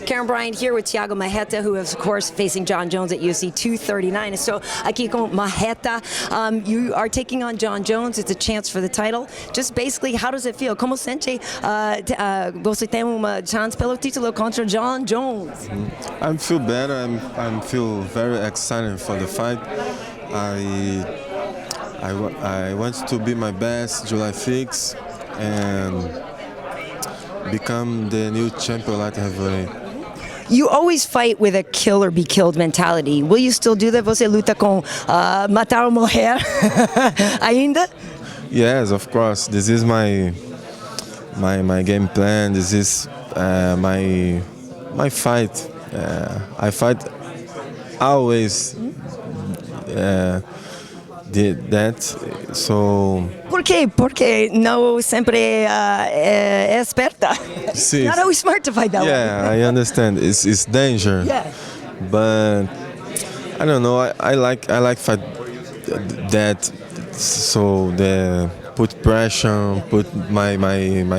Karyn Bryant here with Thiago Marreta, who is, of course, facing Jon Jones at UFC 239. So, aqui com Marreta, you are taking on Jon Jones. It's a chance for the title. Just basically, how does it feel? Como sente você tem uma chance pelo título contra Jon Jones? I feel better. I feel very excited for the fight. I want to be my best July 6th and become the new champion light heavyweight. You always fight with a kill or be killed mentality. Will you still do that? Você luta com matar ou morrer ainda? Yes, of course. This is my game plan. This is my fight. I fight always. Did that, so. Por quê? Porque não sempre é esperta. See, not always smart to fight that way. Yeah, I understand. It's danger. Yeah. But I don't know. I like fight that. So the put pressure, put my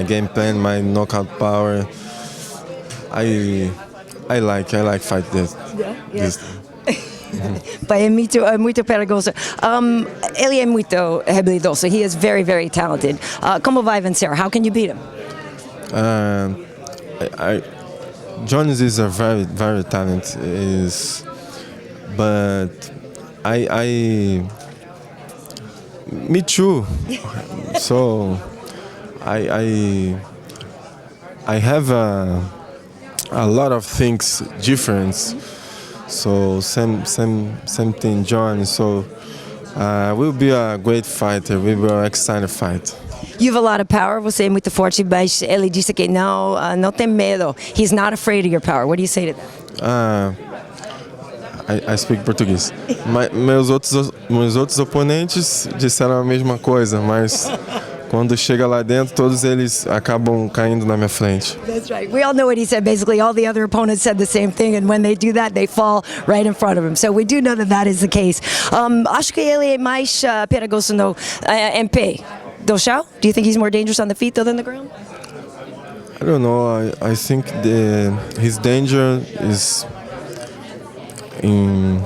game plan, my knockout power. I like fight that. Yeah. This. É muito perigoso. Ele é muito habilidoso. He is very, very talented. Como vai vencer? How can you beat him? Jones is a very, very talented. But me too. So I have a lot of things different. So same thing, John. So will be a great fighter. We will excited fight. You have a lot of power. Você é muito forte, mas ele disse que não tem medo. He's not afraid of your power. What do you say to that? I speak Português. Meus outros oponentes disseram a mesma coisa, mas quando chega lá dentro, todos eles acabam caindo na minha frente. That's right. We all know what he said. Basically, all the other opponents said the same thing, and when they do that, they fall right in front of him. So we do know that is the case. Acho que ele é mais perigoso no MP. Do chão? Do you think he's more dangerous on the feet though than the ground? I don't know. I think his danger is in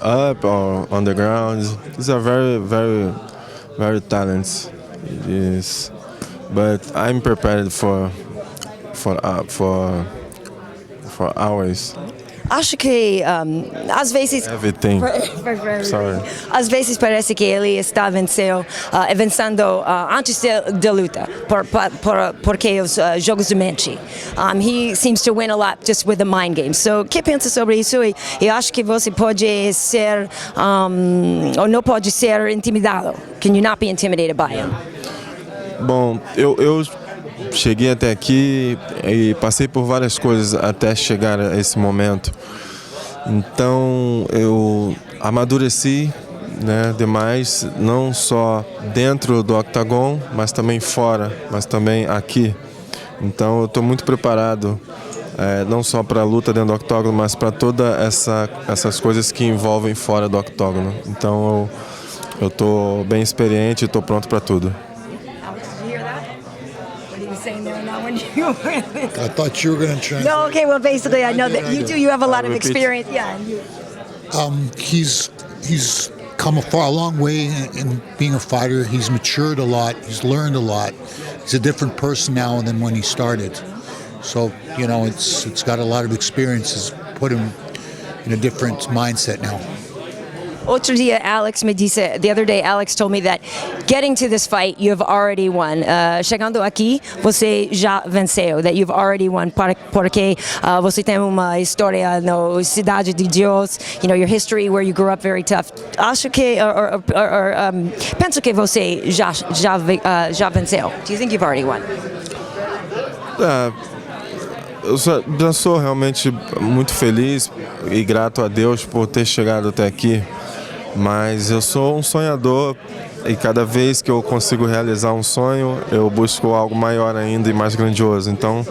up or on the ground. He's a very, very, very talented. Yes, but I'm prepared for hours. Acho que às vezes Everything. Sorry. Às vezes parece que ele está vencendo antes da luta porque os jogos de mente. He seems to win a lot just with the mind game. So, que pensa sobre isso? E acho que você pode ser ou não pode ser intimidado. Can you not be intimidated by him? Bom, eu cheguei até aqui e passei por várias coisas até chegar a esse momento. Então eu amadureci, né, demais, não só dentro do octagon, mas também fora, mas também aqui. Então eu estou muito preparado, não só para a luta dentro do octógono, mas para todas essas coisas que envolvem fora do octógono. Então eu estou bem experiente e estou pronto para tudo. I thought you were going to translate. No, okay. Well, basically, I know that you do. You have a lot of experience. Yeah. He's come a long way in being a fighter. He's matured a lot. He's learned a lot. He's a different person now than when he started. So it's got a lot of experiences. Put him in a different mindset now. Outro dia, Alex me disse, the other day, Alex told me that getting to this fight, you have already won. Chegando aqui, você já venceu, that you've already won, porque você tem uma história na Cidade de Deus, your history where you grew up very tough. Acho que, penso que você já venceu. Do you think you've already won? Eu já sou realmente muito feliz e grato a Deus por ter chegado até aqui, mas eu sou um sonhador e cada vez que eu consigo realizar um sonho, eu busco algo maior ainda e mais grandioso. Então,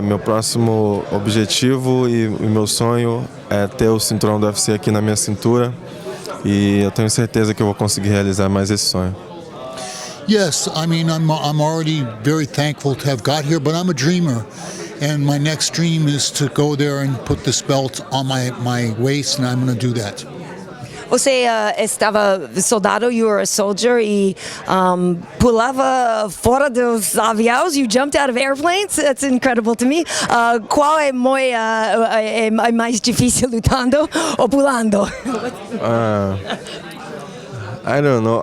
meu próximo objetivo e meu sonho é ter o cinturão do UFC aqui na minha cintura e eu tenho certeza que eu vou conseguir realizar mais esse sonho. Yes, I mean, I'm already very thankful to have got here, but I'm a dreamer. And my next dream is to go there and put this belt on my waist, and I'm going to do that. Você estava soldado, you were a soldier, e pulava fora dos aviões, you jumped out of airplanes, that's incredible to me. Qual é mais difícil, lutando ou pulando? I don't know.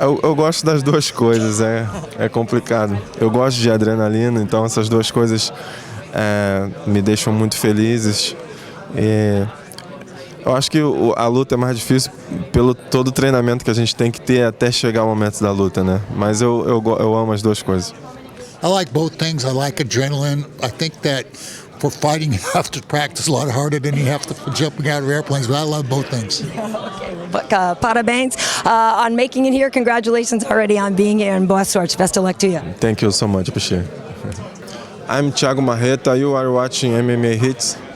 Eu gosto das duas coisas, é complicado. Eu gosto de adrenalina, então essas duas coisas me deixam muito felizes. E eu acho que a luta é mais difícil pelo todo o treinamento que a gente tem que ter até chegar ao momento da luta, né? Mas eu amo as duas coisas. I like both things. I like adrenaline. I think that for fighting, you have to practice a lot harder than you have to for jumping out of airplanes, but I love both things. Okay, parabéns on making it here. Congratulations already on being here, and boa sorte. Best of luck to you. Thank you so much, appreciate it. I'm Thiago Marreta. You are watching MMA H.E.A.T.